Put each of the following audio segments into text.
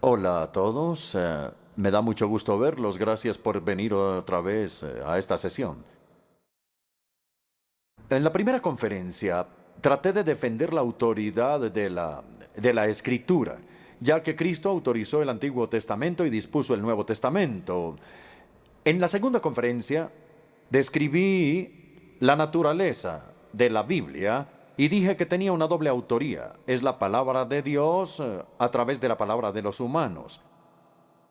Hola a todos. Me da mucho gusto verlos. Gracias por venir otra vez a esta sesión. En la primera conferencia traté de defender la autoridad de la Escritura, ya que Cristo autorizó el Antiguo Testamento y dispuso el Nuevo Testamento. En la segunda conferencia describí la naturaleza de la Biblia y dije que tenía una doble autoría. Es la palabra de Dios a través de la palabra de los humanos.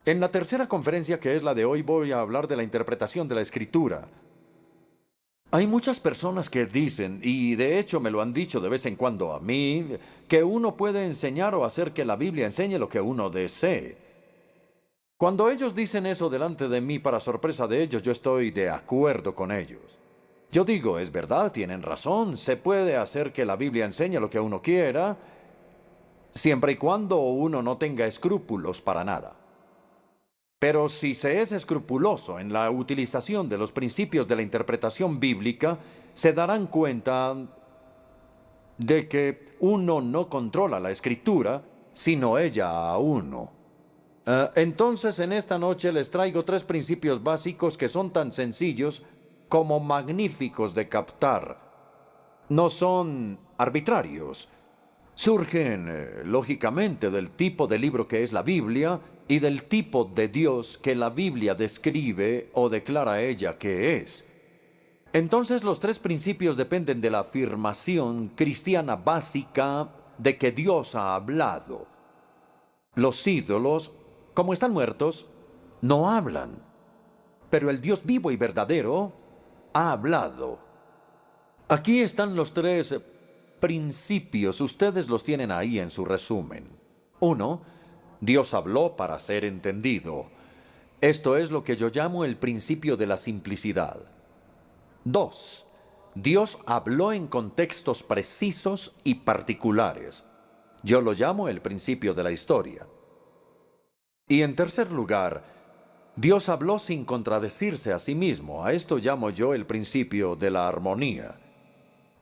En la tercera conferencia, que es la de hoy, voy a hablar de la interpretación de la Escritura. Hay muchas personas que dicen, y de hecho me lo han dicho de vez en cuando a mí, que uno puede enseñar o hacer que la Biblia enseñe lo que uno desee. Cuando ellos dicen eso delante de mí, para sorpresa de ellos, yo estoy de acuerdo con ellos. Yo digo, es verdad, tienen razón, se puede hacer que la Biblia enseñe lo que uno quiera, siempre y cuando uno no tenga escrúpulos para nada. Pero si se es escrupuloso en la utilización de los principios de la interpretación bíblica, se darán cuenta de que uno no controla la Escritura, sino ella a uno. Entonces, en esta noche les traigo tres principios básicos que son tan sencillos como magníficos de captar. No son arbitrarios. Surgen, lógicamente, del tipo de libro que es la Biblia y del tipo de Dios que la Biblia describe o declara ella que es. Entonces, los tres principios dependen de la afirmación cristiana básica de que Dios ha hablado. Los ídolos, como están muertos, no hablan, pero el Dios vivo y verdadero ha hablado. Aquí están los tres principios, ustedes los tienen ahí en su resumen. 1. Dios habló para ser entendido. Esto es lo que yo llamo el principio de la simplicidad. 2. Dios habló en contextos precisos y particulares. Yo lo llamo el principio de la historia. Y en tercer lugar, Dios habló sin contradecirse a sí mismo. A esto llamo yo el principio de la armonía.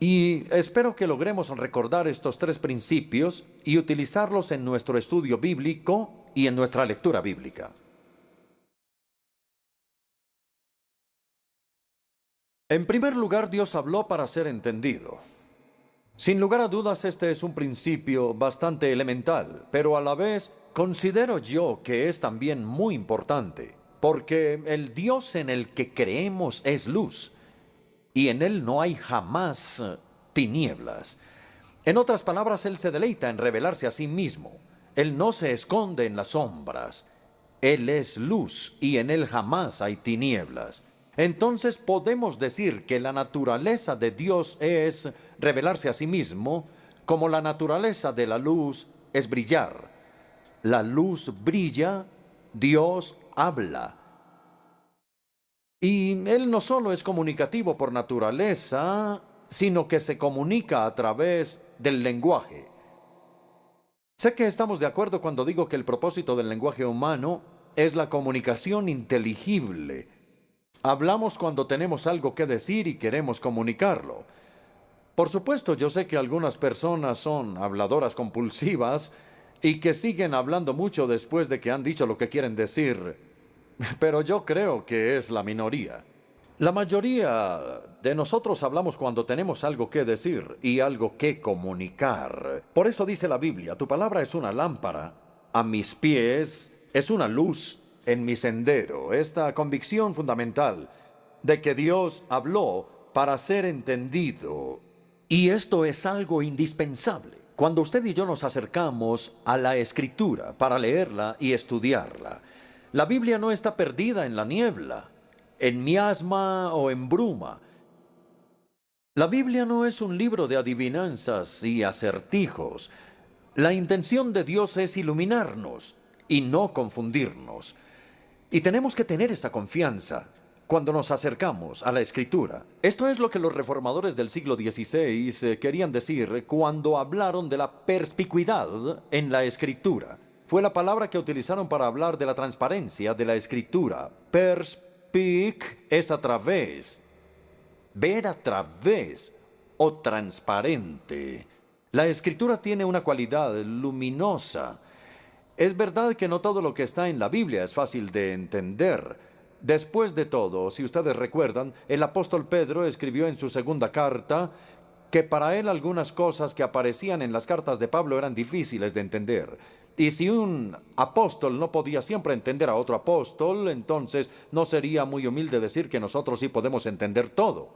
Y espero que logremos recordar estos tres principios y utilizarlos en nuestro estudio bíblico y en nuestra lectura bíblica. En primer lugar, Dios habló para ser entendido. Sin lugar a dudas, este es un principio bastante elemental, pero a la vez considero yo que es también muy importante, porque el Dios en el que creemos es luz, y en Él no hay jamás tinieblas. En otras palabras, Él se deleita en revelarse a sí mismo. Él no se esconde en las sombras. Él es luz y en Él jamás hay tinieblas. Entonces podemos decir que la naturaleza de Dios es revelarse a sí mismo, como la naturaleza de la luz es brillar. La luz brilla, Dios habla. Y Él no solo es comunicativo por naturaleza, sino que se comunica a través del lenguaje. Sé que estamos de acuerdo cuando digo que el propósito del lenguaje humano es la comunicación inteligible. Hablamos cuando tenemos algo que decir y queremos comunicarlo. Por supuesto, yo sé que algunas personas son habladoras compulsivas y que siguen hablando mucho después de que han dicho lo que quieren decir, pero yo creo que es la minoría. La mayoría de nosotros hablamos cuando tenemos algo que decir y algo que comunicar. Por eso dice la Biblia, tu palabra es una lámpara a mis pies, es una luz en mi sendero. Esta convicción fundamental de que Dios habló para ser entendido. Y esto es algo indispensable. Cuando usted y yo nos acercamos a la Escritura para leerla y estudiarla, la Biblia no está perdida en la niebla, en miasma o en bruma. La Biblia no es un libro de adivinanzas y acertijos. La intención de Dios es iluminarnos y no confundirnos. Y tenemos que tener esa confianza cuando nos acercamos a la Escritura. Esto es lo que los reformadores del siglo XVI querían decir cuando hablaron de la perspicuidad en la Escritura. Fue la palabra que utilizaron para hablar de la transparencia de la Escritura. Perspic es a través, ver a través o transparente. La Escritura tiene una cualidad luminosa. Es verdad que no todo lo que está en la Biblia es fácil de entender. Después de todo, si ustedes recuerdan, el apóstol Pedro escribió en su segunda carta que para él algunas cosas que aparecían en las cartas de Pablo eran difíciles de entender. Y si un apóstol no podía siempre entender a otro apóstol, entonces no sería muy humilde decir que nosotros sí podemos entender todo.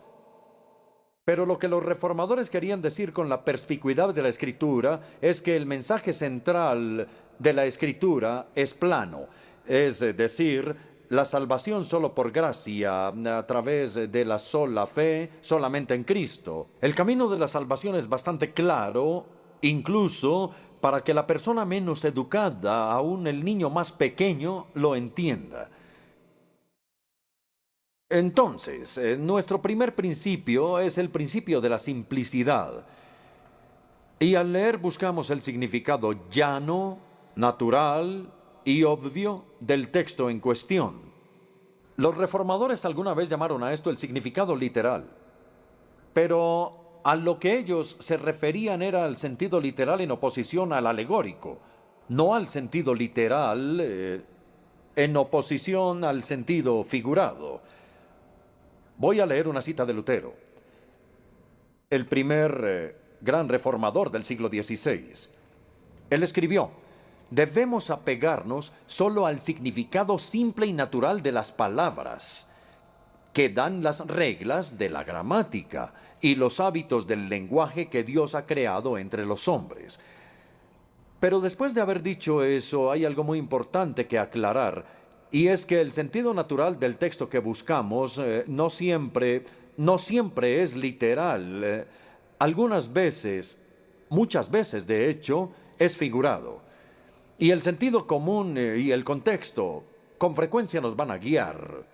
Pero lo que los reformadores querían decir con la perspicuidad de la Escritura es que el mensaje central de la Escritura es plano, es decir, la salvación solo por gracia, a través de la sola fe, solamente en Cristo. El camino de la salvación es bastante claro, incluso para que la persona menos educada, aún el niño más pequeño, lo entienda. Entonces, nuestro primer principio es el principio de la simplicidad. Y al leer buscamos el significado llano, natural y obvio del texto en cuestión. Los reformadores alguna vez llamaron a esto el significado literal, pero a lo que ellos se referían era al sentido literal en oposición al alegórico, no al sentido literal en oposición al sentido figurado. Voy a leer una cita de Lutero, el primer gran reformador del siglo XVI. Él escribió: debemos apegarnos solo al significado simple y natural de las palabras, que dan las reglas de la gramática y los hábitos del lenguaje que Dios ha creado entre los hombres. Pero después de haber dicho eso, hay algo muy importante que aclarar, y es que el sentido natural del texto que buscamos no siempre es literal. Algunas veces, muchas veces de hecho, es figurado. Y el sentido común y el contexto con frecuencia nos van a guiar.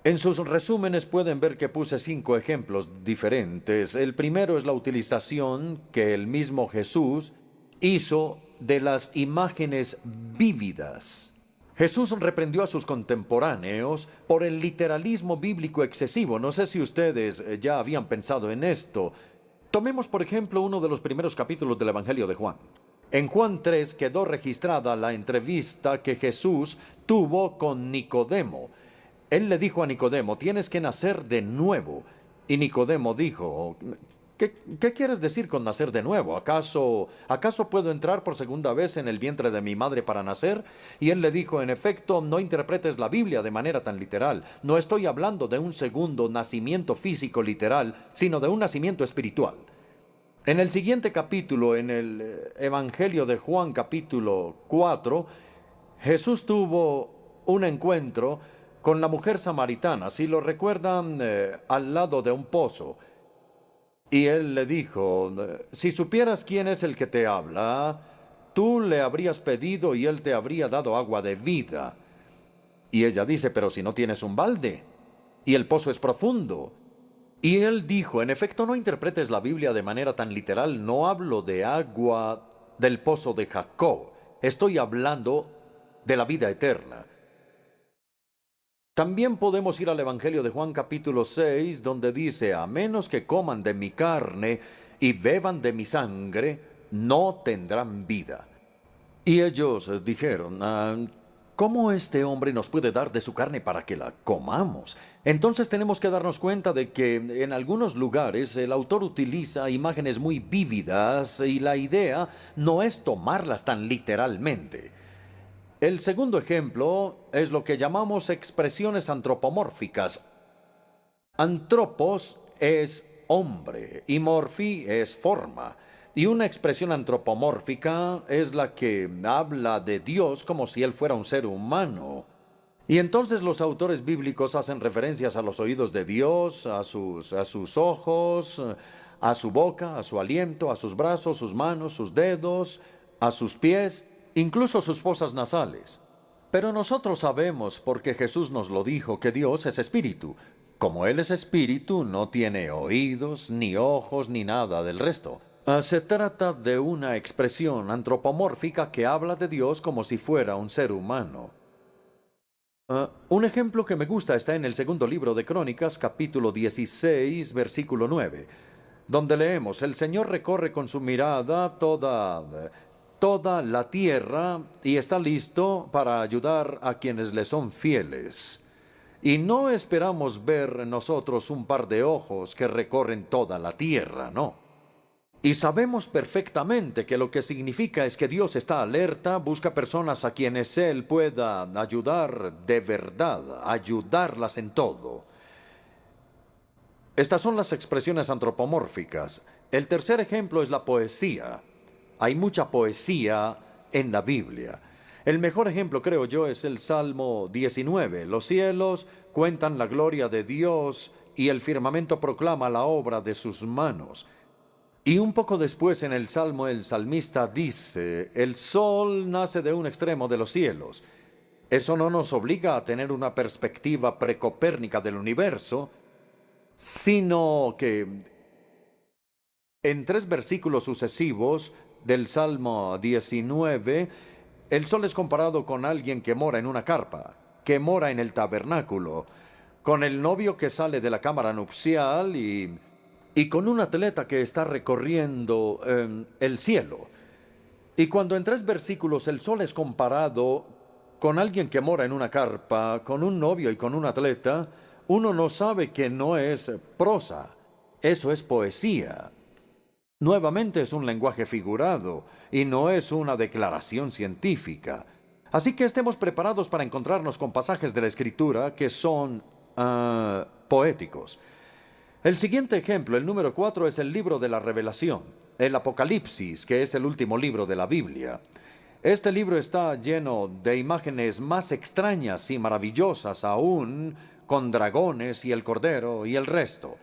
En sus resúmenes pueden ver que puse 5 ejemplos diferentes. El primero es la utilización que el mismo Jesús hizo de las imágenes vívidas. Jesús reprendió a sus contemporáneos por el literalismo bíblico excesivo. No sé si ustedes ya habían pensado en esto. Tomemos, por ejemplo, uno de los primeros capítulos del Evangelio de Juan. En Juan 3 quedó registrada la entrevista que Jesús tuvo con Nicodemo. Él le dijo a Nicodemo: tienes que nacer de nuevo. Y Nicodemo dijo: ¿Qué quieres decir con nacer de nuevo? ¿Acaso puedo entrar por segunda vez en el vientre de mi madre para nacer? Y él le dijo: en efecto, no interpretes la Biblia de manera tan literal. No estoy hablando de un segundo nacimiento físico literal, sino de un nacimiento espiritual. En el siguiente capítulo, en el Evangelio de Juan capítulo 4, Jesús tuvo un encuentro con la mujer samaritana, si lo recuerdan, al lado de un pozo. Y él le dijo: si supieras quién es el que te habla, tú le habrías pedido y él te habría dado agua de vida. Y ella dice: pero si no tienes un balde, y el pozo es profundo. Y él dijo: en efecto, no interpretes la Biblia de manera tan literal, no hablo de agua del pozo de Jacob, estoy hablando de la vida eterna. También podemos ir al Evangelio de Juan capítulo 6, donde dice: a menos que coman de mi carne y beban de mi sangre, no tendrán vida. Y ellos dijeron: ¿cómo este hombre nos puede dar de su carne para que la comamos? Entonces tenemos que darnos cuenta de que en algunos lugares el autor utiliza imágenes muy vívidas y la idea no es tomarlas tan literalmente. El segundo ejemplo es lo que llamamos expresiones antropomórficas. Antropos es hombre y morfi es forma. Y una expresión antropomórfica es la que habla de Dios como si Él fuera un ser humano. Y entonces los autores bíblicos hacen referencias a los oídos de Dios, a sus ojos, a su boca, a su aliento, a sus brazos, sus manos, sus dedos, a sus pies, incluso sus fosas nasales. Pero nosotros sabemos, porque Jesús nos lo dijo, que Dios es espíritu. Como Él es espíritu, no tiene oídos, ni ojos, ni nada del resto. Se trata de una expresión antropomórfica que habla de Dios como si fuera un ser humano. Un ejemplo que me gusta está en el segundo libro de Crónicas, capítulo 16, versículo 9, donde leemos: el Señor recorre con su mirada toda toda la tierra y está listo para ayudar a quienes le son fieles. Y no esperamos ver nosotros un par de ojos que recorren toda la tierra, no. Y sabemos perfectamente que lo que significa es que Dios está alerta, busca personas a quienes Él pueda ayudar de verdad, ayudarlas en todo. Estas son las expresiones antropomórficas. El tercer ejemplo es la poesía. Hay mucha poesía en la Biblia. El mejor ejemplo, creo yo, es el Salmo 19. Los cielos cuentan la gloria de Dios y el firmamento proclama la obra de sus manos. Y un poco después en el Salmo el salmista dice, el sol nace de un extremo de los cielos. Eso no nos obliga a tener una perspectiva precopérnica del universo, sino que en 3 versículos sucesivos del Salmo 19, el sol es comparado con alguien que mora en una carpa, que mora en el tabernáculo, con el novio que sale de la cámara nupcial y con un atleta que está recorriendo el cielo. Y cuando en 3 versículos el sol es comparado con alguien que mora en una carpa, con un novio y con un atleta, uno no sabe que no es prosa, eso es poesía. Nuevamente es un lenguaje figurado y no es una declaración científica. Así que estemos preparados para encontrarnos con pasajes de la Escritura que son poéticos. El siguiente ejemplo, el número 4, es el libro de la Revelación, el Apocalipsis, que es el último libro de la Biblia. Este libro está lleno de imágenes más extrañas y maravillosas aún, con dragones y el cordero y el resto.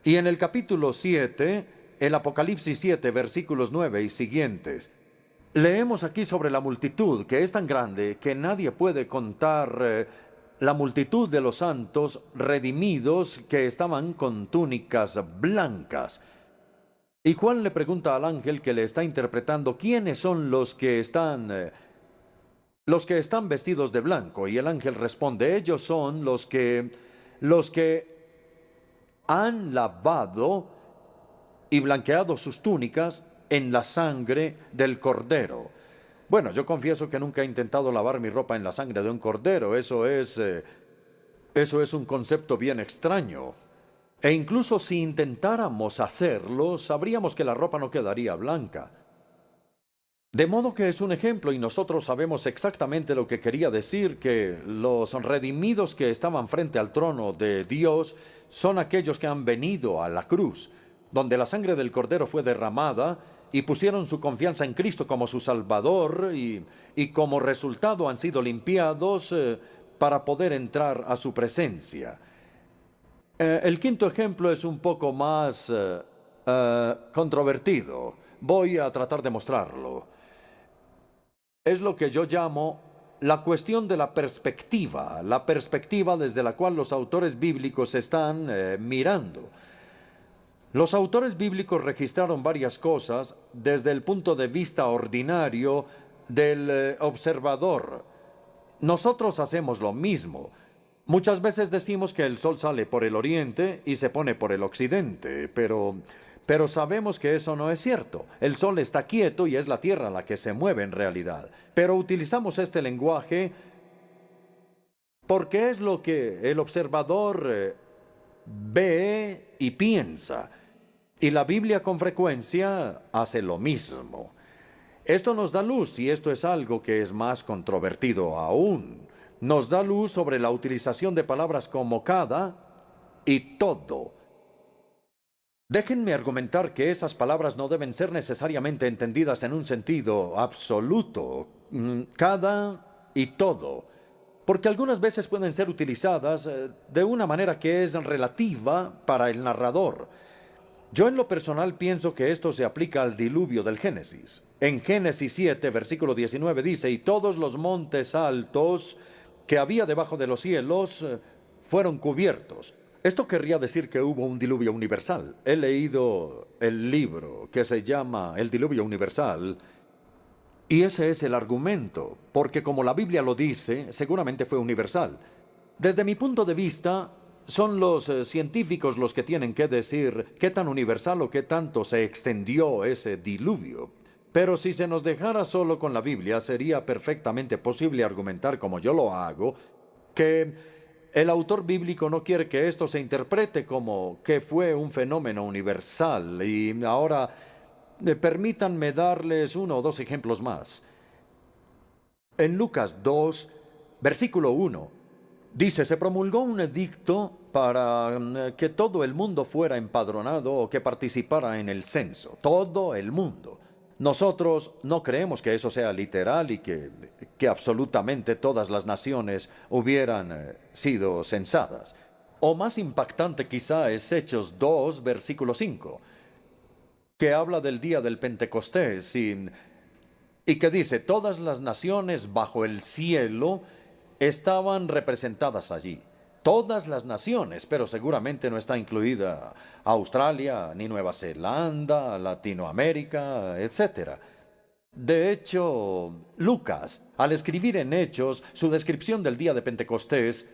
Y en el capítulo 7, el Apocalipsis 7, versículos 9 y siguientes, leemos aquí sobre la multitud, que es tan grande que nadie puede contar la multitud de los santos redimidos que estaban con túnicas blancas. Y Juan le pregunta al ángel que le está interpretando quiénes son los que están vestidos de blanco. Y el ángel responde, ellos son los que han lavado y blanqueado sus túnicas en la sangre del cordero. Bueno, yo confieso que nunca he intentado lavar mi ropa en la sangre de un cordero. Eso es un concepto bien extraño. E incluso si intentáramos hacerlo, sabríamos que la ropa no quedaría blanca. De modo que es un ejemplo y nosotros sabemos exactamente lo que quería decir, que los redimidos que estaban frente al trono de Dios son aquellos que han venido a la cruz, donde la sangre del cordero fue derramada y pusieron su confianza en Cristo como su Salvador y como resultado han sido limpiados para poder entrar a su presencia. El quinto ejemplo es un poco más controvertido. Voy a tratar de mostrarlo. Es lo que yo llamo la cuestión de la perspectiva desde la cual los autores bíblicos están mirando. Los autores bíblicos registraron varias cosas desde el punto de vista ordinario del observador. Nosotros hacemos lo mismo. Muchas veces decimos que el sol sale por el oriente y se pone por el occidente, pero sabemos que eso no es cierto. El sol está quieto y es la tierra la que se mueve en realidad. Pero utilizamos este lenguaje porque es lo que el observador ve y piensa. Y la Biblia con frecuencia hace lo mismo. Esto nos da luz, y esto es algo que es más controvertido aún. Nos da luz sobre la utilización de palabras como cada y todo. Déjenme argumentar que esas palabras no deben ser necesariamente entendidas en un sentido absoluto, cada y todo, porque algunas veces pueden ser utilizadas de una manera que es relativa para el narrador. Yo en lo personal pienso que esto se aplica al diluvio del Génesis. En Génesis 7, versículo 19 dice, y todos los montes altos que había debajo de los cielos fueron cubiertos. Esto querría decir que hubo un diluvio universal. He leído el libro que se llama El diluvio universal, y ese es el argumento, porque como la Biblia lo dice, seguramente fue universal. Desde mi punto de vista, son los científicos los que tienen que decir qué tan universal o qué tanto se extendió ese diluvio. Pero si se nos dejara solo con la Biblia, sería perfectamente posible argumentar, como yo lo hago, que el autor bíblico no quiere que esto se interprete como que fue un fenómeno universal. Y ahora, permítanme darles uno o dos ejemplos más. En Lucas 2, versículo 1, dice, se promulgó un edicto para que todo el mundo fuera empadronado o que participara en el censo. Todo el mundo. Nosotros no creemos que eso sea literal y que absolutamente todas las naciones hubieran sido censadas. O más impactante quizá es Hechos 2, versículo 5, que habla del día del Pentecostés y que dice, todas las naciones bajo el cielo estaban representadas allí. Todas las naciones, pero seguramente no está incluida Australia, ni Nueva Zelanda, Latinoamérica, etc. De hecho, Lucas, al escribir en Hechos su descripción del día de Pentecostés,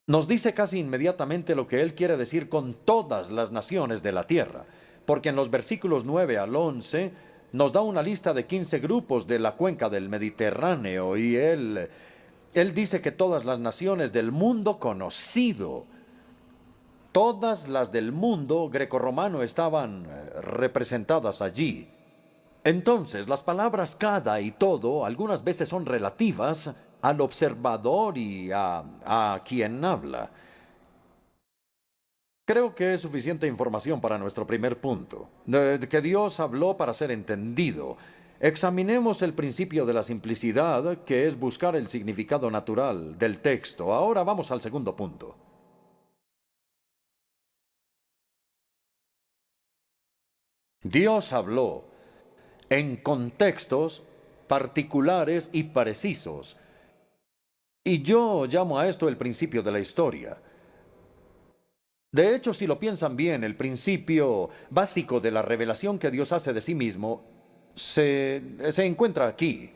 nos dice casi inmediatamente lo que él quiere decir con todas las naciones de la tierra, porque en los versículos 9 al 11 nos da una lista de 15 grupos de la cuenca del Mediterráneo y él dice que todas las naciones del mundo conocido, todas las del mundo grecorromano estaban representadas allí. Entonces, las palabras cada y todo algunas veces son relativas al observador y a quien habla. Creo que es suficiente información para nuestro primer punto, que Dios habló para ser entendido. Examinemos el principio de la simplicidad, que es buscar el significado natural del texto. Ahora vamos al segundo punto. Dios habló en contextos particulares y precisos. Y yo llamo a esto el principio de la historia. De hecho, si lo piensan bien, el principio básico de la revelación que Dios hace de sí mismo se encuentra aquí.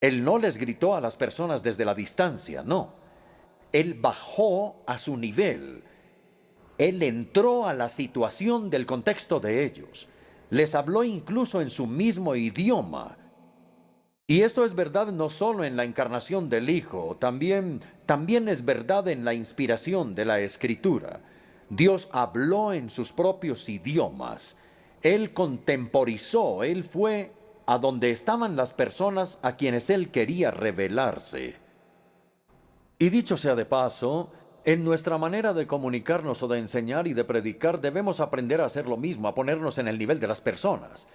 Él no les gritó a las personas desde la distancia, no. Él bajó a su nivel. Él entró a la situación del contexto de ellos. Les habló incluso en su mismo idioma. Y esto es verdad no solo en la encarnación del Hijo, también es verdad en la inspiración de la Escritura. Dios habló en sus propios idiomas. Él contemporizó, Él fue a donde estaban las personas a quienes Él quería revelarse. Y dicho sea de paso, en nuestra manera de comunicarnos o de enseñar y de predicar debemos aprender a hacer lo mismo, a ponernos en el nivel de las personas.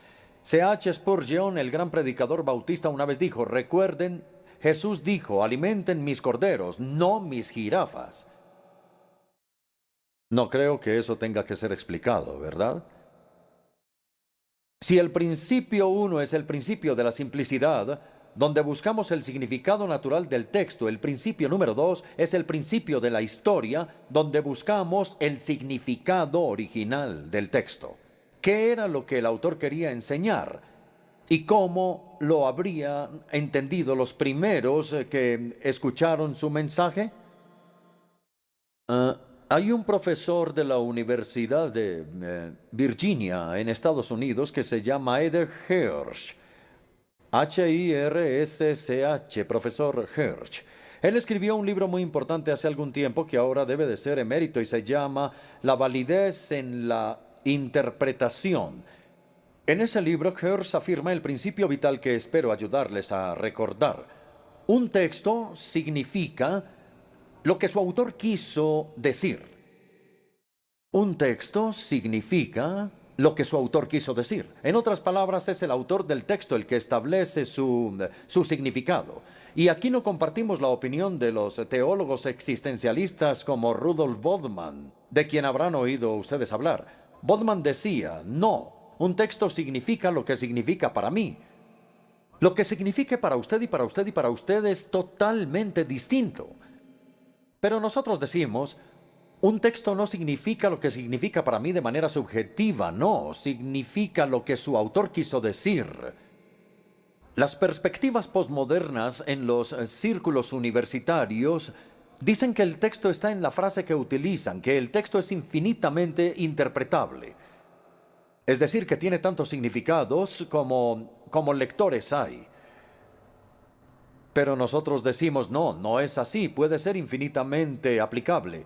C.H. Spurgeon, el gran predicador bautista, una vez dijo, recuerden, Jesús dijo, alimenten mis corderos, no mis jirafas. No creo que eso tenga que ser explicado, ¿verdad? Si el principio 1 es el principio de la simplicidad, donde buscamos el significado natural del texto, el principio número 2 es el principio de la historia, donde buscamos el significado original del texto. ¿Qué era lo que el autor quería enseñar? ¿Y cómo lo habrían entendido los primeros que escucharon su mensaje? Hay un profesor de la Universidad de Virginia en Estados Unidos que se llama Ed Hirsch. Hirsch, profesor Hirsch. Él escribió un libro muy importante hace algún tiempo que ahora debe de ser emérito y se llama La validez en la interpretación. En ese libro, Hirsch afirma el principio vital que espero ayudarles a recordar. Un texto significa lo que su autor quiso decir. Un texto significa lo que su autor quiso decir. En otras palabras, es el autor del texto el que establece su significado. Y aquí no compartimos la opinión de los teólogos existencialistas como Rudolf Bultmann, de quien habrán oído ustedes hablar. Bultmann decía, no, un texto significa lo que significa para mí. Lo que signifique para usted y para usted y para usted es totalmente distinto. Pero nosotros decimos, un texto no significa lo que significa para mí de manera subjetiva, no, significa lo que su autor quiso decir. Las perspectivas posmodernas en los círculos universitarios dicen que el texto está en la frase que utilizan, que el texto es infinitamente interpretable. Es decir, que tiene tantos significados como lectores hay. Pero nosotros decimos, no, no es así, puede ser infinitamente aplicable,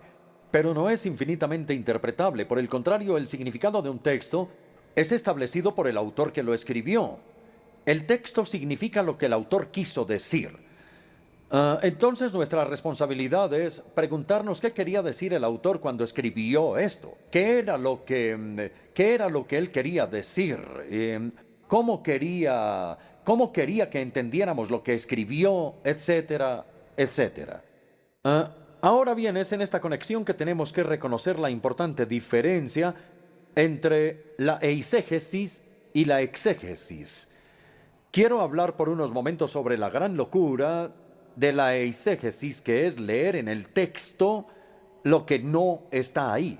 pero no es infinitamente interpretable. Por el contrario, el significado de un texto es establecido por el autor que lo escribió. El texto significa lo que el autor quiso decir. Entonces nuestra responsabilidad es preguntarnos qué quería decir el autor cuando escribió esto. Qué era lo que él quería decir? ¿Cómo quería que entendiéramos lo que escribió, etcétera, etcétera? Ahora bien, es en esta conexión que tenemos que reconocer la importante diferencia entre la eisegesis y la exégesis. Quiero hablar por unos momentos sobre la gran locura de la eisegesis, que es leer en el texto lo que no está ahí.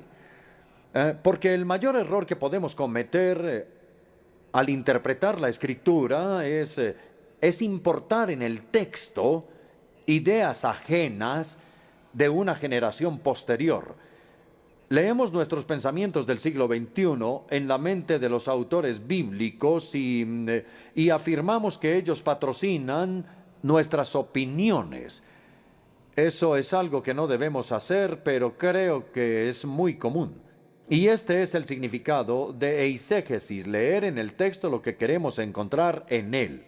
Porque el mayor error que podemos cometer al interpretar la escritura es importar en el texto ideas ajenas de una generación posterior. Leemos nuestros pensamientos del siglo XXI en la mente de los autores bíblicos y afirmamos que ellos patrocinan nuestras opiniones. Eso es algo que no debemos hacer, pero creo que es muy común. Y este es el significado de eisegesis, leer en el texto lo que queremos encontrar en él.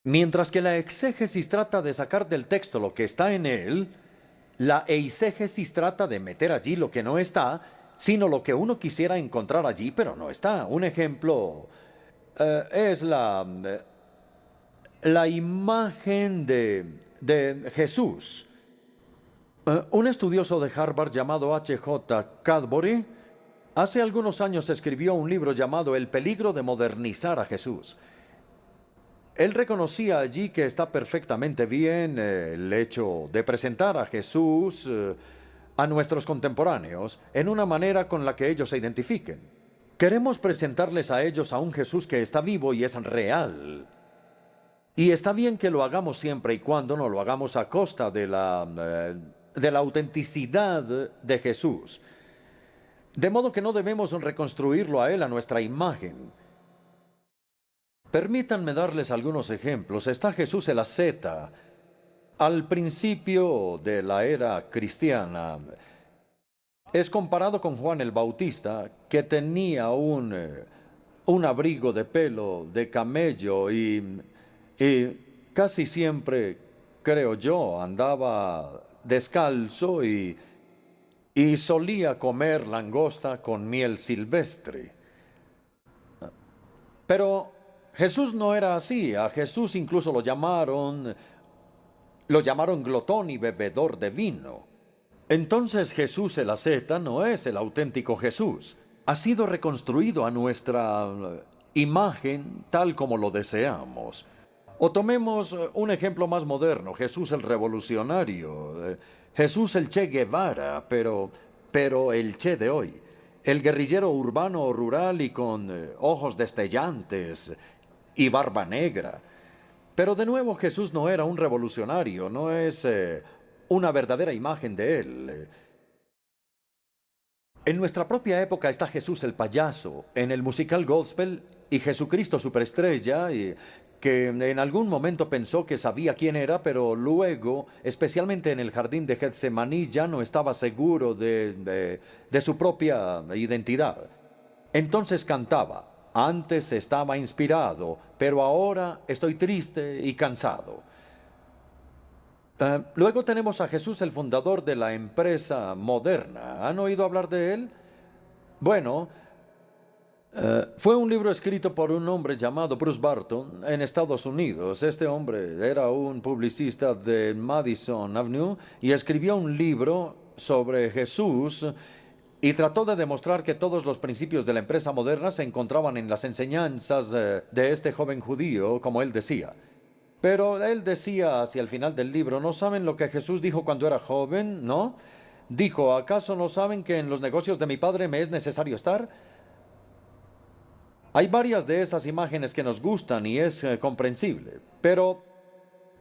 Mientras que la exégesis trata de sacar del texto lo que está en él, la eisegesis trata de meter allí lo que no está, sino lo que uno quisiera encontrar allí, pero no está. Un ejemplo es la imagen de Jesús. Un estudioso de Harvard llamado H.J. Cadbury hace algunos años escribió un libro llamado El peligro de modernizar a Jesús. Él reconocía allí que está perfectamente bien el hecho de presentar a Jesús a nuestros contemporáneos en una manera con la que ellos se identifiquen. Queremos presentarles a ellos a un Jesús que está vivo y es real. Y está bien que lo hagamos siempre y cuando no lo hagamos a costa de la autenticidad de Jesús. De modo que no debemos reconstruirlo a Él a nuestra imagen. Permítanme darles algunos ejemplos. Está Jesús el asceta. Al principio de la era cristiana, es comparado con Juan el Bautista, que tenía un abrigo de pelo de camello y casi siempre, creo yo, andaba descalzo y solía comer langosta con miel silvestre. Pero Jesús no era así. A Jesús incluso lo llamaron glotón y bebedor de vino. Entonces Jesús el asceta no es el auténtico Jesús. Ha sido reconstruido a nuestra imagen tal como lo deseamos. O tomemos un ejemplo más moderno, Jesús el revolucionario, Jesús el Che Guevara, pero el Che de hoy. El guerrillero urbano o rural y con ojos destellantes y barba negra. Pero de nuevo Jesús no era un revolucionario, no es una verdadera imagen de él. En nuestra propia época está Jesús el payaso, en el musical gospel, y Jesucristo superestrella, que en algún momento pensó que sabía quién era, pero luego, especialmente en el jardín de Getsemaní, ya no estaba seguro de su propia identidad. Entonces cantaba: antes estaba inspirado, pero ahora estoy triste y cansado. Luego tenemos a Jesús, el fundador de la empresa moderna. ¿Han oído hablar de él? Bueno, fue un libro escrito por un hombre llamado Bruce Barton en Estados Unidos. Este hombre era un publicista de Madison Avenue y escribió un libro sobre Jesús y trató de demostrar que todos los principios de la empresa moderna se encontraban en las enseñanzas de este joven judío, como él decía. Pero él decía hacia el final del libro: ¿no saben lo que Jesús dijo cuando era joven? ¿No? Dijo: ¿acaso no saben que en los negocios de mi padre me es necesario estar? Hay varias de esas imágenes que nos gustan y es comprensible, pero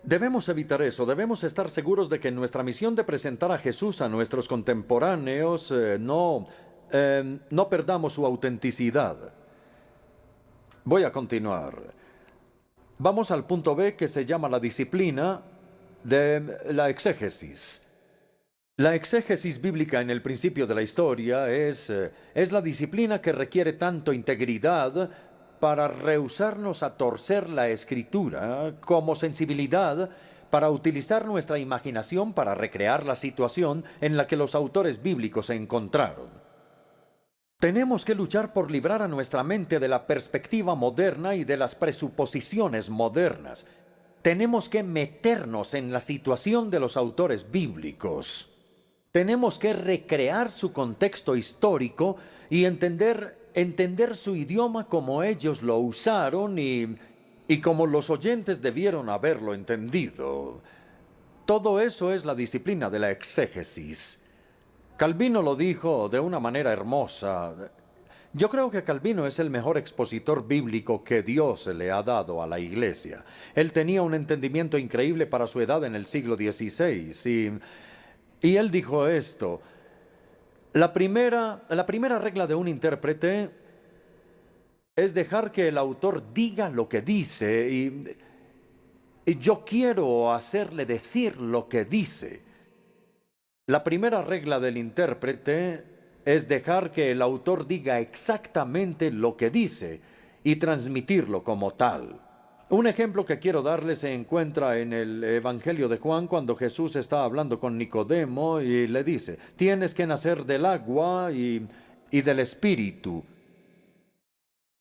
debemos evitar eso. Debemos estar seguros de que nuestra misión de presentar a Jesús a nuestros contemporáneos no no perdamos su autenticidad. Voy a continuar. Vamos al punto B, que se llama la disciplina de la exégesis. La exégesis bíblica en el principio de la historia es la disciplina que requiere tanto integridad para rehusarnos a torcer la escritura, como sensibilidad para utilizar nuestra imaginación para recrear la situación en la que los autores bíblicos se encontraron. Tenemos que luchar por librar a nuestra mente de la perspectiva moderna y de las presuposiciones modernas. Tenemos que meternos en la situación de los autores bíblicos. Tenemos que recrear su contexto histórico y entender su idioma como ellos lo usaron y como los oyentes debieron haberlo entendido. Todo eso es la disciplina de la exégesis. Calvino lo dijo de una manera hermosa. Yo creo que Calvino es el mejor expositor bíblico que Dios le ha dado a la Iglesia. Él tenía un entendimiento increíble para su edad en el siglo XVI y él dijo esto: la primera regla de un intérprete es dejar que el autor diga lo que dice y yo quiero hacerle decir lo que dice. La primera regla del intérprete es dejar que el autor diga exactamente lo que dice y transmitirlo como tal. Un ejemplo que quiero darles se encuentra en el Evangelio de Juan, cuando Jesús está hablando con Nicodemo y le dice: tienes que nacer del agua y del Espíritu.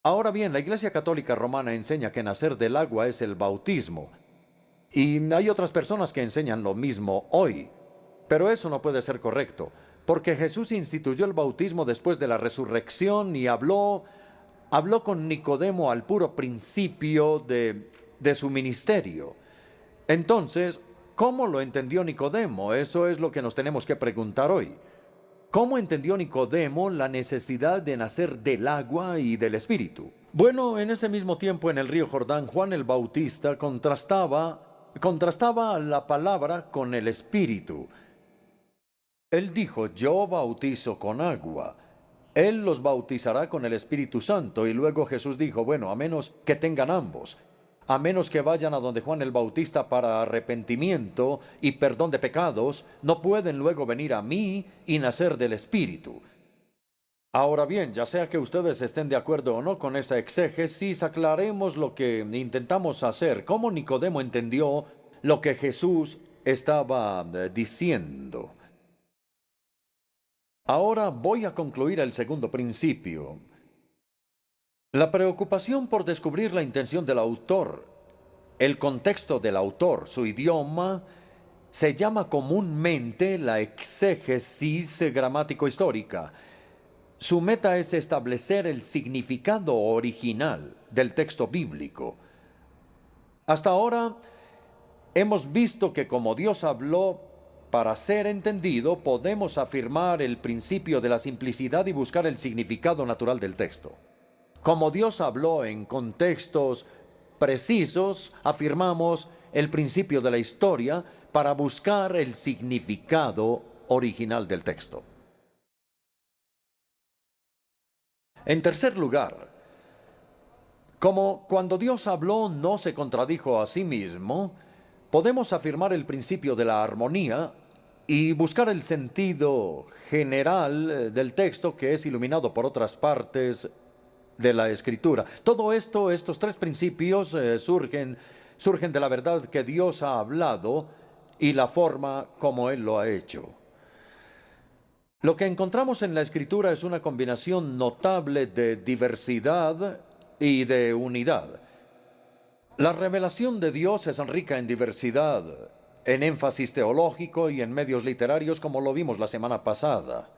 Ahora bien, la Iglesia Católica Romana enseña que nacer del agua es el bautismo. Y hay otras personas que enseñan lo mismo hoy. Pero eso no puede ser correcto, porque Jesús instituyó el bautismo después de la resurrección y habló con Nicodemo al puro principio de su ministerio. Entonces, ¿cómo lo entendió Nicodemo? Eso es lo que nos tenemos que preguntar hoy. ¿Cómo entendió Nicodemo la necesidad de nacer del agua y del Espíritu? Bueno, en ese mismo tiempo en el río Jordán, Juan el Bautista contrastaba la palabra con el Espíritu. Él dijo: yo bautizo con agua, Él los bautizará con el Espíritu Santo. Y luego Jesús dijo: bueno, a menos que tengan ambos, a menos que vayan a donde Juan el Bautista para arrepentimiento y perdón de pecados, no pueden luego venir a mí y nacer del Espíritu. Ahora bien, ya sea que ustedes estén de acuerdo o no con esa exégesis, aclaremos lo que intentamos hacer, cómo Nicodemo entendió lo que Jesús estaba diciendo. Ahora voy a concluir el segundo principio. La preocupación por descubrir la intención del autor, el contexto del autor, su idioma, se llama comúnmente la exégesis gramático-histórica. Su meta es establecer el significado original del texto bíblico. Hasta ahora hemos visto que como Dios habló para ser entendido, podemos afirmar el principio de la simplicidad y buscar el significado natural del texto. Como Dios habló en contextos precisos, afirmamos el principio de la historia para buscar el significado original del texto. En tercer lugar, como cuando Dios habló no se contradijo a sí mismo, podemos afirmar el principio de la armonía y buscar el sentido general del texto, que es iluminado por otras partes de la Escritura. Todo esto, estos tres principios surgen de la verdad que Dios ha hablado y la forma como Él lo ha hecho. Lo que encontramos en la Escritura es una combinación notable de diversidad y de unidad. La revelación de Dios es rica en diversidad, en énfasis teológico y en medios literarios, como lo vimos la semana pasada.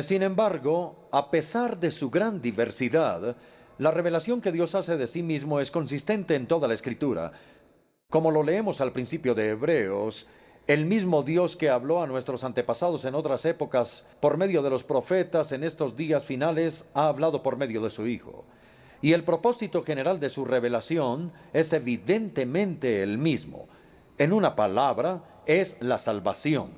Sin embargo, a pesar de su gran diversidad, la revelación que Dios hace de sí mismo es consistente en toda la Escritura. Como lo leemos al principio de Hebreos, el mismo Dios que habló a nuestros antepasados en otras épocas por medio de los profetas en estos días finales ha hablado por medio de su Hijo. Y el propósito general de su revelación es evidentemente el mismo. En una palabra, es la salvación.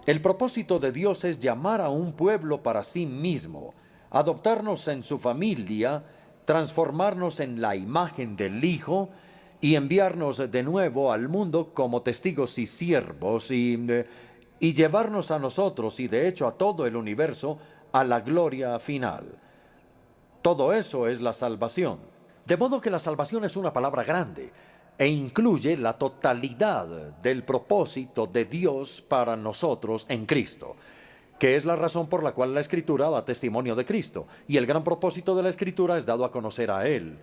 El propósito de Dios es llamar a un pueblo para sí mismo, adoptarnos en su familia, transformarnos en la imagen del Hijo y enviarnos de nuevo al mundo como testigos y siervos y llevarnos a nosotros y de hecho a todo el universo a la gloria final. Todo eso es la salvación. De modo que la salvación es una palabra grande e incluye la totalidad del propósito de Dios para nosotros en Cristo, que es la razón por la cual la Escritura da testimonio de Cristo, y el gran propósito de la Escritura es dado a conocer a Él.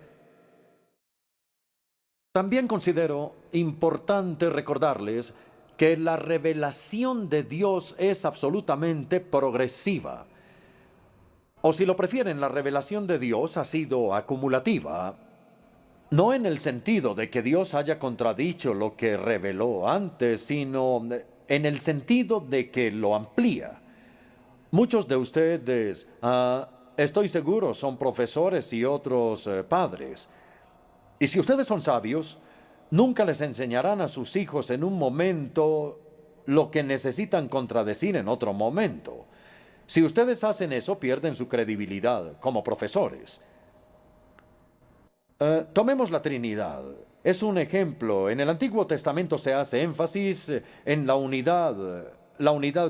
También considero importante recordarles que la revelación de Dios es absolutamente progresiva. O si lo prefieren, la revelación de Dios ha sido acumulativa. No en el sentido de que Dios haya contradicho lo que reveló antes, sino en el sentido de que lo amplía. Muchos de ustedes, estoy seguro, son profesores y otros padres. Y si ustedes son sabios, nunca les enseñarán a sus hijos en un momento lo que necesitan contradecir en otro momento. Si ustedes hacen eso, pierden su credibilidad como profesores. Tomemos la Trinidad. Es un ejemplo. En el Antiguo Testamento se hace énfasis en la unidad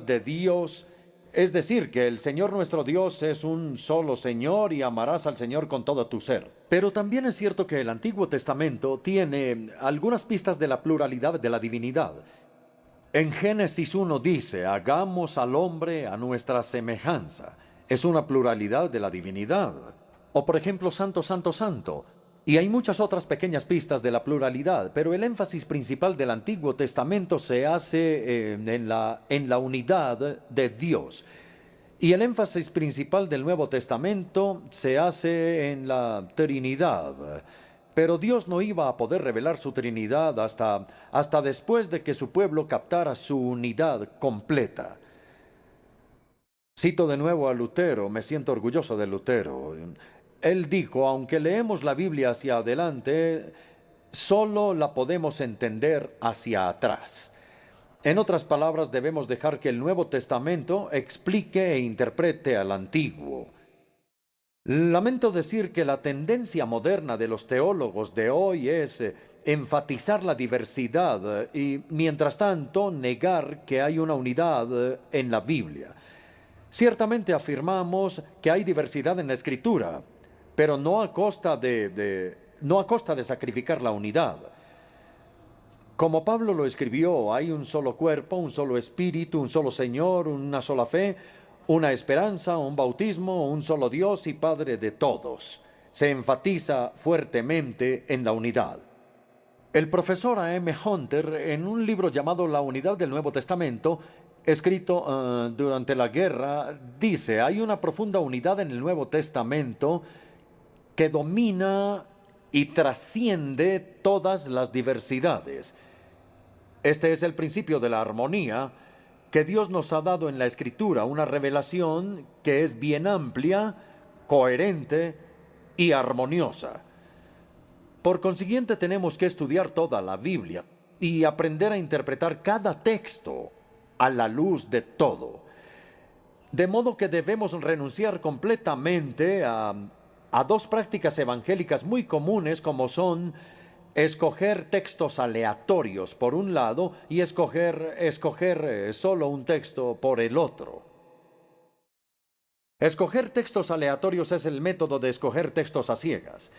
de Dios. Es decir, que el Señor nuestro Dios es un solo Señor y amarás al Señor con todo tu ser. Pero también es cierto que el Antiguo Testamento tiene algunas pistas de la pluralidad de la divinidad. En Génesis 1 dice, hagamos al hombre a nuestra semejanza. Es una pluralidad de la divinidad. O por ejemplo, santo, santo, santo. Y hay muchas otras pequeñas pistas de la pluralidad, pero el énfasis principal del Antiguo Testamento se hace en la unidad de Dios. Y el énfasis principal del Nuevo Testamento se hace en la Trinidad. Pero Dios no iba a poder revelar su Trinidad hasta después de que su pueblo captara su unidad completa. Cito de nuevo a Lutero, me siento orgulloso de Lutero. Él dijo, aunque leemos la Biblia hacia adelante, solo la podemos entender hacia atrás. En otras palabras, debemos dejar que el Nuevo Testamento explique e interprete al Antiguo. Lamento decir que la tendencia moderna de los teólogos de hoy es enfatizar la diversidad y, mientras tanto, negar que hay una unidad en la Biblia. Ciertamente afirmamos que hay diversidad en la Escritura, pero no a costa de sacrificar la unidad. Como Pablo lo escribió, hay un solo cuerpo, un solo espíritu, un solo Señor, una sola fe, una esperanza, un bautismo, un solo Dios y Padre de todos. Se enfatiza fuertemente en la unidad. El profesor A.M. Hunter, en un libro llamado La Unidad del Nuevo Testamento, escrito durante la guerra, dice, hay una profunda unidad en el Nuevo Testamento que domina y trasciende todas las diversidades. Este es el principio de la armonía que Dios nos ha dado en la Escritura, una revelación que es bien amplia, coherente y armoniosa. Por consiguiente, tenemos que estudiar toda la Biblia y aprender a interpretar cada texto a la luz de todo. De modo que debemos renunciar completamente a dos prácticas evangélicas muy comunes como son escoger textos aleatorios por un lado y escoger solo un texto por el otro. Escoger textos aleatorios es el método de escoger textos a ciegas.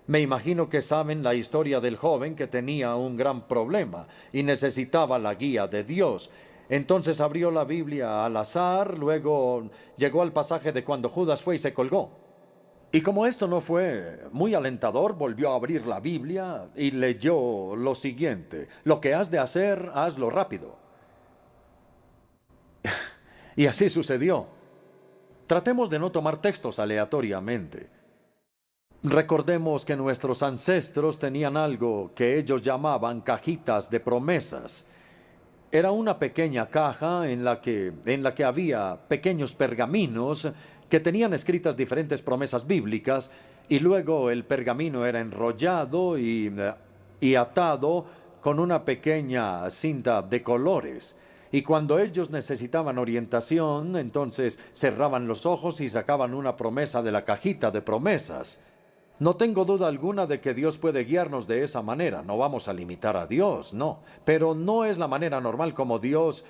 Me imagino que saben la historia del joven que tenía un gran problema y necesitaba la guía de Dios. Entonces abrió la Biblia al azar, luego llegó al pasaje de cuando Judas fue y se colgó. Y como esto no fue muy alentador, volvió a abrir la Biblia y leyó lo siguiente: lo que has de hacer, hazlo rápido. Y así sucedió. Tratemos de no tomar textos aleatoriamente. Recordemos que nuestros ancestros tenían algo que ellos llamaban cajitas de promesas. Era una pequeña caja en la que había pequeños pergaminos que tenían escritas diferentes promesas bíblicas, y luego el pergamino era enrollado y atado con una pequeña cinta de colores. Y cuando ellos necesitaban orientación, entonces cerraban los ojos y sacaban una promesa de la cajita de promesas. No tengo duda alguna de que Dios puede guiarnos de esa manera. No vamos a limitar a Dios, no. Pero no es la manera normal como Dios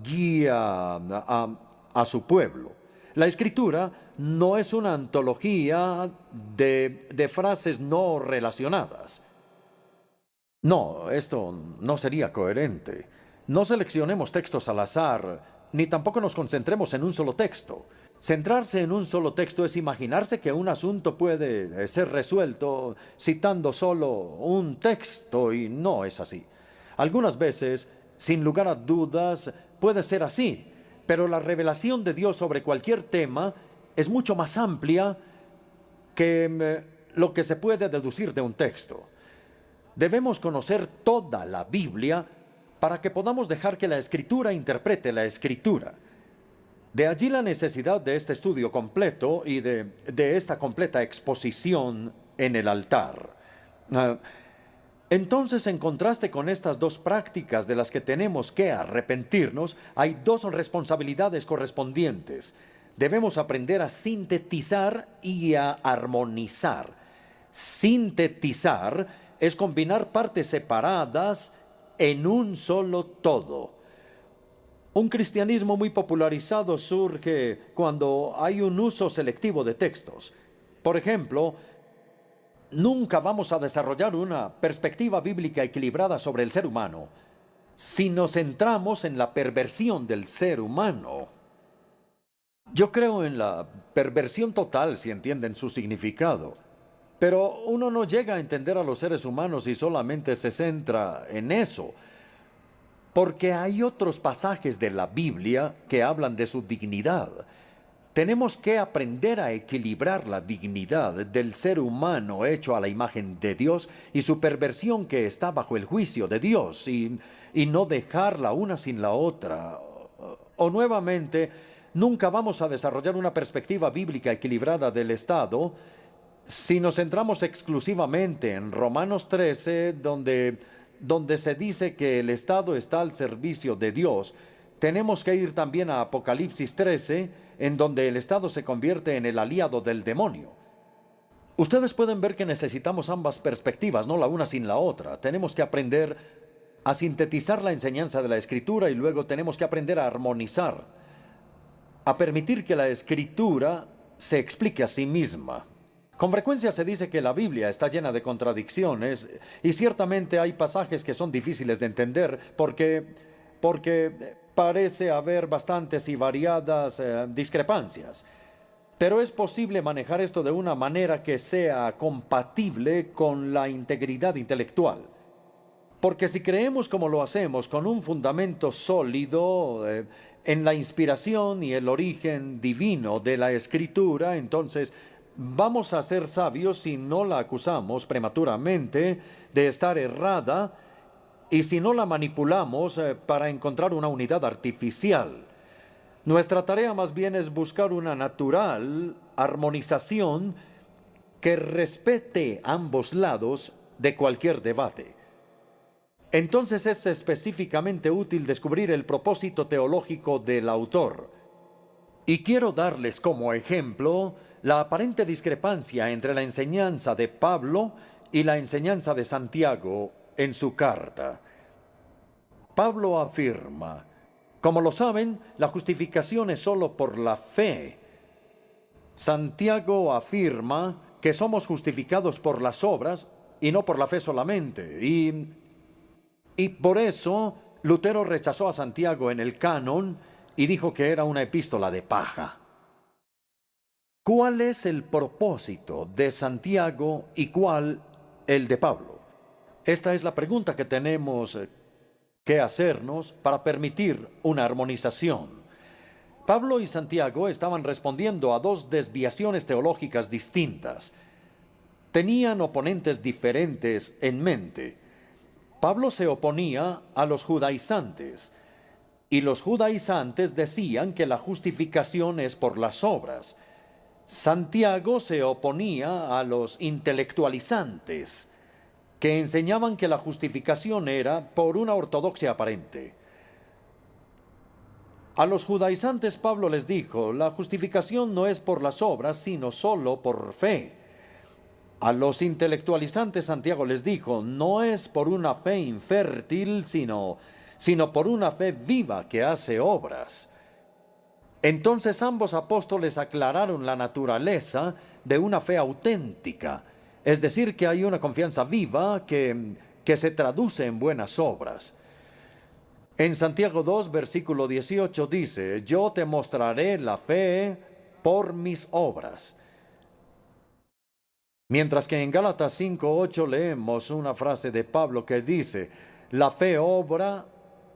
guía a su pueblo. La Escritura no es una antología de frases no relacionadas. No, esto no sería coherente. No seleccionemos textos al azar, ni tampoco nos concentremos en un solo texto. Centrarse en un solo texto es imaginarse que un asunto puede ser resuelto citando solo un texto, y no es así. Algunas veces, sin lugar a dudas, puede ser así, pero la revelación de Dios sobre cualquier tema es mucho más amplia que lo que se puede deducir de un texto. Debemos conocer toda la Biblia para que podamos dejar que la Escritura interprete la Escritura. De allí la necesidad de este estudio completo y de esta completa exposición en el altar. Entonces, en contraste con estas dos prácticas de las que tenemos que arrepentirnos, hay dos responsabilidades correspondientes. Debemos aprender a sintetizar y a armonizar. Sintetizar es combinar partes separadas en un solo todo. Un cristianismo muy popularizado surge cuando hay un uso selectivo de textos. Por ejemplo, nunca vamos a desarrollar una perspectiva bíblica equilibrada sobre el ser humano si nos centramos en la perversión del ser humano. Yo creo en la perversión total, si entienden su significado. Pero uno no llega a entender a los seres humanos si solamente se centra en eso. Porque hay otros pasajes de la Biblia que hablan de su dignidad. Tenemos que aprender a equilibrar la dignidad del ser humano hecho a la imagen de Dios y su perversión que está bajo el juicio de Dios, y no dejarla una sin la otra. O nuevamente, nunca vamos a desarrollar una perspectiva bíblica equilibrada del Estado si nos centramos exclusivamente en Romanos 13, donde se dice que el Estado está al servicio de Dios. Tenemos que ir también a Apocalipsis 13, en donde el Estado se convierte en el aliado del demonio. Ustedes pueden ver que necesitamos ambas perspectivas, no la una sin la otra. Tenemos que aprender a sintetizar la enseñanza de la Escritura y luego tenemos que aprender a armonizar, a permitir que la Escritura se explique a sí misma. Con frecuencia se dice que la Biblia está llena de contradicciones, y ciertamente hay pasajes que son difíciles de entender porque parece haber bastantes y variadas discrepancias. Pero es posible manejar esto de una manera que sea compatible con la integridad intelectual. Porque si creemos como lo hacemos, con un fundamento sólido en la inspiración y el origen divino de la Escritura, entonces vamos a ser sabios si no la acusamos prematuramente de estar errada y si no la manipulamos para encontrar una unidad artificial. Nuestra tarea más bien es buscar una natural armonización que respete ambos lados de cualquier debate. Entonces es específicamente útil descubrir el propósito teológico del autor. Y quiero darles como ejemplo la aparente discrepancia entre la enseñanza de Pablo y la enseñanza de Santiago en su carta. Pablo afirma: como lo saben, la justificación es solo por la fe. Santiago afirma que somos justificados por las obras y no por la fe solamente. Y por eso Lutero rechazó a Santiago en el canon y dijo que era una epístola de paja. ¿Cuál es el propósito de Santiago y cuál el de Pablo? Esta es la pregunta que tenemos que hacernos para permitir una armonización. Pablo y Santiago estaban respondiendo a dos desviaciones teológicas distintas. Tenían oponentes diferentes en mente. Pablo se oponía a los judaizantes, y los judaizantes decían que la justificación es por las obras. Santiago se oponía a los intelectualizantes, que enseñaban que la justificación era por una ortodoxia aparente. A los judaizantes Pablo les dijo, la justificación no es por las obras, sino solo por fe. A los intelectualizantes Santiago les dijo, no es por una fe infértil, sino por una fe viva que hace obras. Entonces ambos apóstoles aclararon la naturaleza de una fe auténtica, es decir, que hay una confianza viva que se traduce en buenas obras. En Santiago 2, versículo 18 dice, yo te mostraré la fe por mis obras. Mientras que en Gálatas 5:8 leemos una frase de Pablo que dice, la fe obra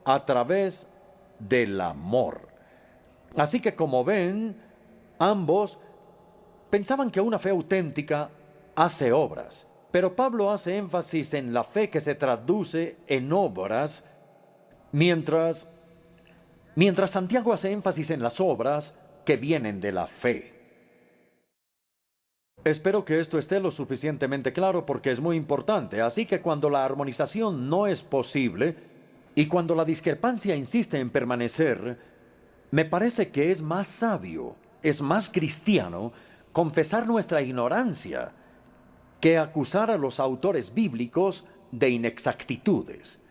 a través del amor. Así que como ven, ambos pensaban que una fe auténtica hace obras, pero Pablo hace énfasis en la fe que se traduce en obras, mientras Santiago hace énfasis en las obras que vienen de la fe. Espero que esto esté lo suficientemente claro porque es muy importante, así que cuando la armonización no es posible y cuando la discrepancia insiste en permanecer, me parece que es más sabio, es más cristiano, confesar nuestra ignorancia que acusar a los autores bíblicos de inexactitudes.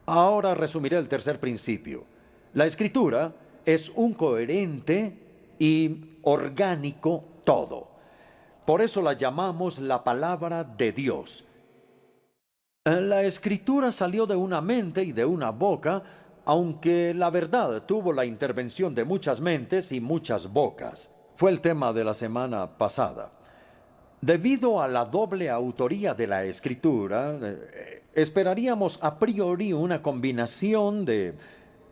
Ahora resumiré el tercer principio. La Escritura es un coherente y orgánico todo. Por eso la llamamos la palabra de Dios. La Escritura salió de una mente y de una boca, aunque la verdad tuvo la intervención de muchas mentes y muchas bocas. Fue el tema de la semana pasada. Debido a la doble autoría de la Escritura, esperaríamos a priori una combinación de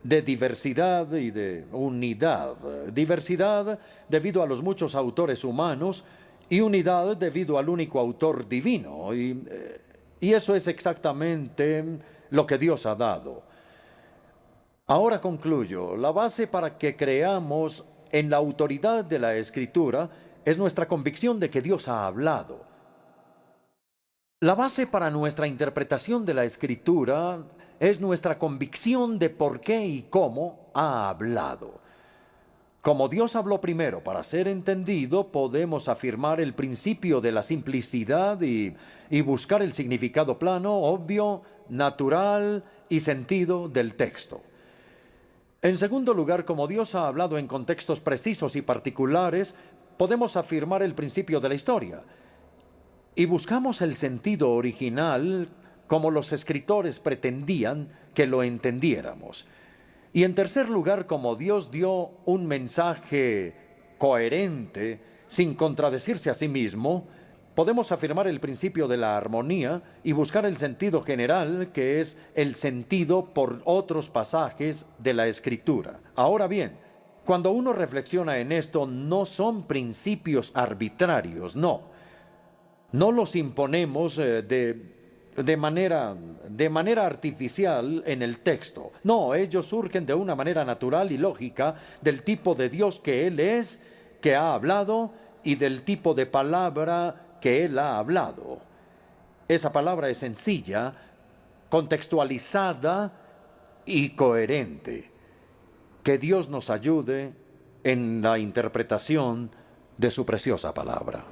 diversidad y de unidad. Diversidad debido a los muchos autores humanos y unidad debido al único autor divino. Y eso es exactamente lo que Dios ha dado. Ahora concluyo. La base para que creamos en la autoridad de la Escritura es nuestra convicción de que Dios ha hablado. La base para nuestra interpretación de la Escritura es nuestra convicción de por qué y cómo ha hablado. Como Dios habló primero para ser entendido, podemos afirmar el principio de la simplicidad y buscar el significado plano, obvio, natural y sentido del texto. En segundo lugar, como Dios ha hablado en contextos precisos y particulares, podemos afirmar el principio de la historia. Y buscamos el sentido original como los escritores pretendían que lo entendiéramos. Y en tercer lugar, como Dios dio un mensaje coherente, sin contradecirse a sí mismo, podemos afirmar el principio de la armonía y buscar el sentido general, que es el sentido por otros pasajes de la Escritura. Ahora bien, cuando uno reflexiona en esto, no son principios arbitrarios, no los imponemos de manera artificial en el texto. No, ellos surgen de una manera natural y lógica del tipo de Dios que Él es, que ha hablado, y del tipo de palabra que Él ha hablado. Esa palabra es sencilla, contextualizada y coherente. Que Dios nos ayude en la interpretación de su preciosa palabra.